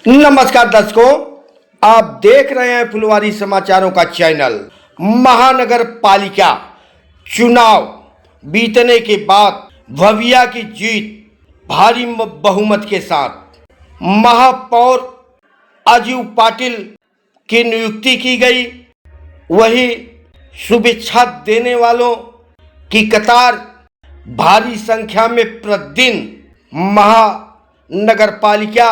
नमस्कार दर्शकों, आप देख रहे हैं फुलवारी समाचारों का चैनल। महानगर पालिका चुनाव बीतने के बाद भविया की जीत भारी बहुमत के साथ महापौर अजीव पाटिल की नियुक्ति की गई। वही शुभेच्छा देने वालों की कतार भारी संख्या में प्रतिदिन महानगर पालिका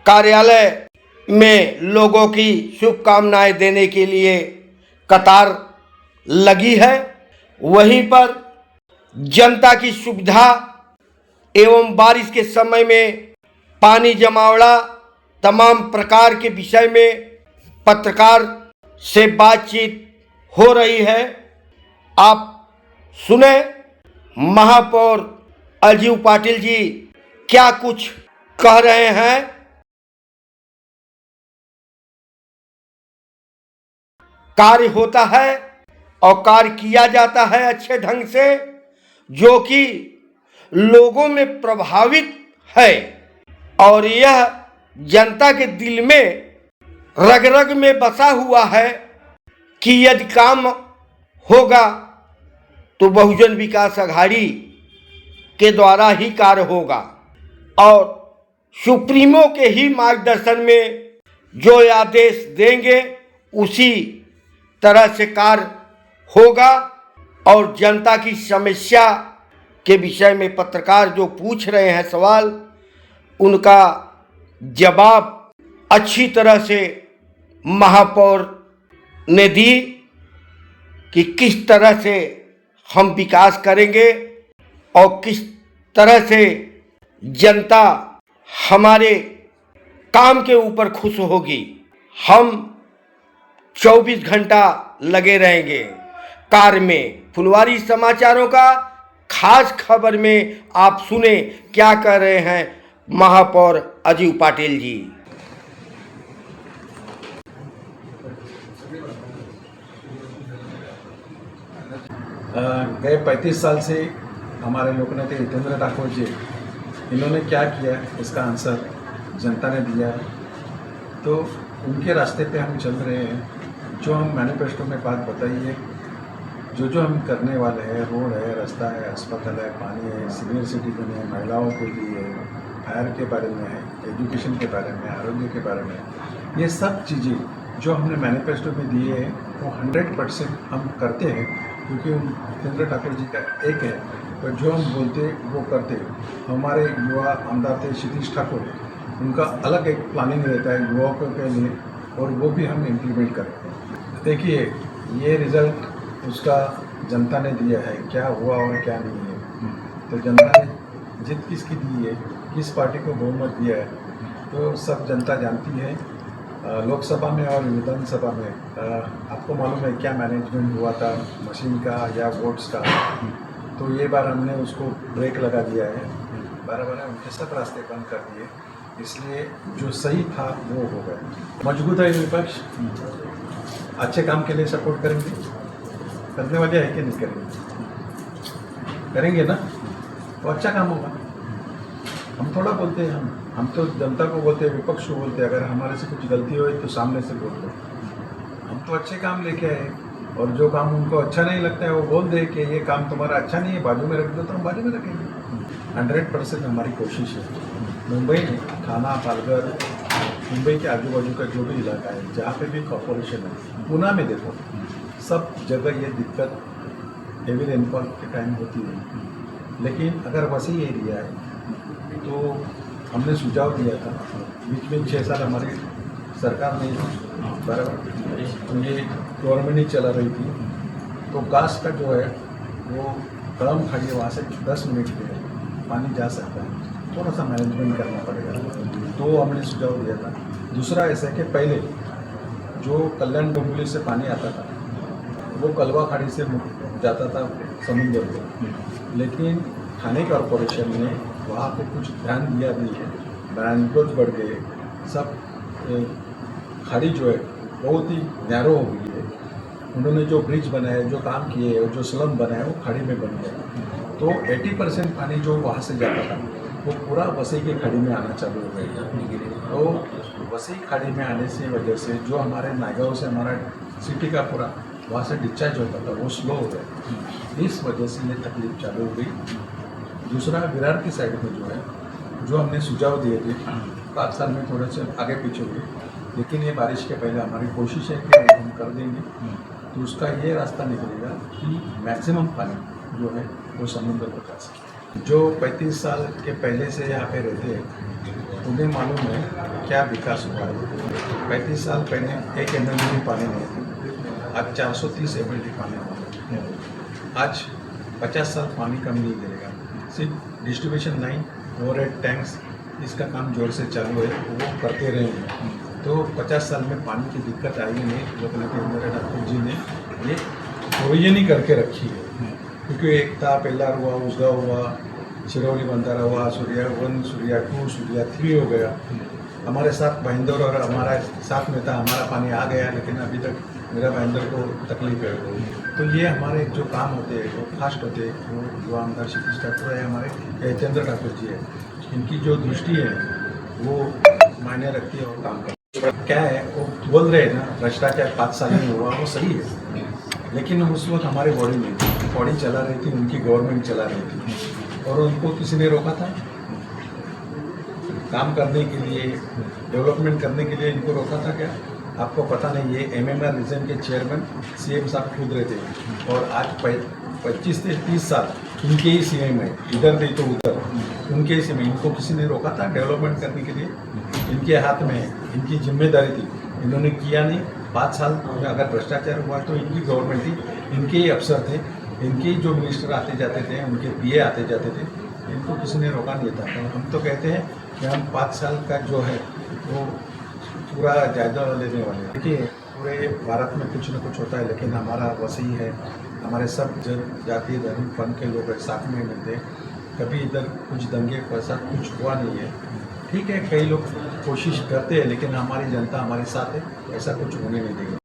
कार्यालय में लोगों की शुभकामनाएं देने के लिए कतार लगी है। वहीं पर जनता की सुविधा एवं बारिश के समय में पानी जमावड़ा तमाम प्रकार के विषय में पत्रकार से बातचीत हो रही है। आप सुने महापौर अजीव पाटिल जी क्या कुछ कह रहे हैं। कार्य होता है और कार्य किया जाता है अच्छे ढंग से, जो कि लोगों में प्रभावित है और यह जनता के दिल में रग रग में बसा हुआ है कि यदि काम होगा तो बहुजन विकास अघाड़ी के द्वारा ही कार्य होगा और सुप्रीमो के ही मार्गदर्शन में जो आदेश देंगे उसी तरह से कार्य होगा। और जनता की समस्या के विषय में पत्रकार जो पूछ रहे हैं सवाल, उनका जवाब अच्छी तरह से महापौर ने दी कि किस तरह से हम विकास करेंगे और किस तरह से जनता हमारे काम के ऊपर खुश होगी। हम 24 घंटा लगे रहेंगे कार्य में। फुलवारी समाचारों का खास खबर में आप सुने क्या कह रहे हैं महापौर अजीव पाटिल जी। गए 35 साल से हमारे लोकनेता हितेंद्र ठाकुर जी, इन्होंने क्या किया इसका आंसर जनता ने दिया है। तो उनके रास्ते पे हम चल रहे हैं। जो हम मैनिफेस्टो में बात बताई है, जो हम करने वाले हैं, रोड है, रास्ता है, अस्पताल है, पानी है, सीनियर सिटीजन है, महिलाओं के लिए फायर के बारे में है, एजुकेशन के बारे में, आरोग्य के बारे में, ये सब चीज़ें जो हमने मैनिफेस्टो में दिए हैं वो 100% हम करते हैं, क्योंकि हितेंद्र ठाकुर जी का एक है। तो जो हम बोलते वो करते। हमारे युवा आमदार थे क्षितिज ठाकुर, उनका अलग एक प्लानिंग रहता है युवाओं के लिए, और वो भी हम इम्प्लीमेंट करते हैं। देखिए ये रिज़ल्ट उसका जनता ने दिया है, क्या हुआ और क्या नहीं है। तो जनता ने जीत किसकी दी है, किस पार्टी को बहुमत दिया है, तो सब जनता जानती है। लोकसभा में और विधानसभा में आपको मालूम है क्या मैनेजमेंट हुआ था मशीन का या वोट्स का। तो ये बार हमने उसको ब्रेक लगा दिया है, बारह उनके सब रास्ते बंद कर दिए, इसलिए जो सही था वो हो गया। मजबूत है विपक्ष, अच्छे काम के लिए सपोर्ट करेंगे, करने वाले है कि नहीं करेंगे ना, तो अच्छा काम होगा। हम थोड़ा बोलते हैं, हम तो जनता को बोलते हैं, विपक्ष को बोलते हैं। अगर हमारे से कुछ गलती हो तो सामने से बोलते हैं। हम तो अच्छे काम लेके आए, और जो काम उनको अच्छा नहीं लगता है वो बोल दे कि ये काम तुम्हारा अच्छा नहीं है, बाजू में रख दो, तो हम बाजू में रखेंगे। 100% हमारी कोशिश है। मुंबई में थाना, पालघर, मुंबई के आजू बाजू का जो भी इलाका है, जहाँ पे भी कॉरपोरेशन है, पुणे में देखो सब जगह ये दिक्कत हेवी रेनफॉल के टाइम होती है। लेकिन अगर वैसी एरिया है तो हमने सुझाव दिया था, बीच में 6 साल हमारी सरकार ने बराबर ये गवर्नमेंट ही चला रही थी, तो घास का जो है वो कड़म खाड़ी है, वहाँ से 10 मिनट में पानी जा सकता है, थोड़ा सा मैनेजमेंट करना पड़ेगा, तो हमने सुझाव दिया था। दूसरा ऐसा है कि पहले जो कल्याण डोंबिवली से पानी आता था वो कलवा खाड़ी से जाता था समुद्र को, लेकिन थाने कॉरपोरेशन ने वहाँ पे कुछ ध्यान दिया नहीं है, ब्रांड बढ़ गए, सब खाड़ी जो है बहुत ही नैरो हो गई है। उन्होंने जो ब्रिज बनाए, जो काम किए, जो स्लम बनाए, वो खाड़ी में बन गया। तो 80% पानी जो वहाँ से जाता था वो पूरा वसई की खाड़ी में आना चालू हो गई। तो वसई खाड़ी में आने से वजह से जो हमारे नागांव से हमारा सिटी का पूरा वहाँ से डिस्चार्ज होता था वो स्लो हो गया, इस वजह से ये तकलीफ चालू हो गई। दूसरा विरार की साइड में जो है, जो हमने सुझाव दिए थे 5 साल में थोड़े से आगे पीछे हुए, लेकिन ये बारिश के पहले हमारी कोशिश है कि हम कर देंगे। तो उसका ये रास्ता निकलेगा कि मैक्सिमम पानी जो है वो समुद्र को जा सके। जो 35 साल के पहले से यहाँ पे रहते हैं उन्हें मालूम है क्या विकास हुआ है। 35 साल पहले 1 MLD पानी नहीं था, आज 430 MLD पानी हुआ। आज 50 साल पानी कम नहीं गिरेगा। सिर्फ डिस्ट्रीब्यूशन लाइन, ओवरहेड टैंक्स, इसका काम जोर से चालू है, वो करते रहेंगे। तो 50 साल में पानी की दिक्कत आएगी नहीं। लोकनेता इंदिरा ठाकुर जी ने ये प्रोविजन ही करके रखी है, क्योंकि एक था पेल्लार हुआ, उसगा हुआ, चिरौली बंदारा हुआ, सूर्या 1, सूर्या 2, सूर्या 3 हो गया। हमारे साथ भाईंदर और हमारा साथ में था, हमारा पानी आ गया, लेकिन अभी तक मेरा भाईंदर को तकलीफ है। तो ये हमारे जो काम होते हैं वो फास्ट होते हैं। वो युवा आमदार क्षितिज ठाकुर है, हमारे हितेंद्र ठाकुर जी है, इनकी जो दृष्टि है वो मायने रखती है और काम करती है। क्या है वो बोल रहे हैं ना, भ्रष्टाचार 5 साल में हुआ, वो सही है, लेकिन उस वक्त हमारे बॉडी चला रही थी, उनकी गवर्नमेंट चला रही थी, और उनको किसी ने रोका था काम करने के लिए, डेवलपमेंट करने के लिए इनको रोका था क्या? आपको पता नहीं। ये MMR रीजन के चेयरमैन CM साहब खुद रहे थे, और आज 25 से 30 साल इनके ही CM है, इधर नहीं तो उधर, उनके ही CM। इनको किसी ने रोका था डेवलपमेंट करने के लिए? इनके हाथ में है, इनकी जिम्मेदारी थी, इन्होंने किया नहीं। 5 साल में अगर भ्रष्टाचार हुआ तो इनकी गवर्नमेंट थी, इनके ही अफसर थे, इनके ही जो मिनिस्टर आते जाते थे, उनके PA आते जाते थे, इनको किसी ने रोका नहीं था। तो हम तो कहते हैं कि हम 5 साल का जो है वो पूरा जायजा लेने वाले हैं। देखिए, पूरे भारत में कुछ न कुछ होता है, लेकिन हमारा वसई है, हमारे सब जाति धर्म पंथ के लोग साथ में मिलते हैं। कभी इधर कुछ दंगे फसाद कुछ हुआ नहीं है। ठीक है, कई लोग कोशिश करते हैं, लेकिन हमारी जनता हमारे साथ है, ऐसा कुछ होने नहीं देगी।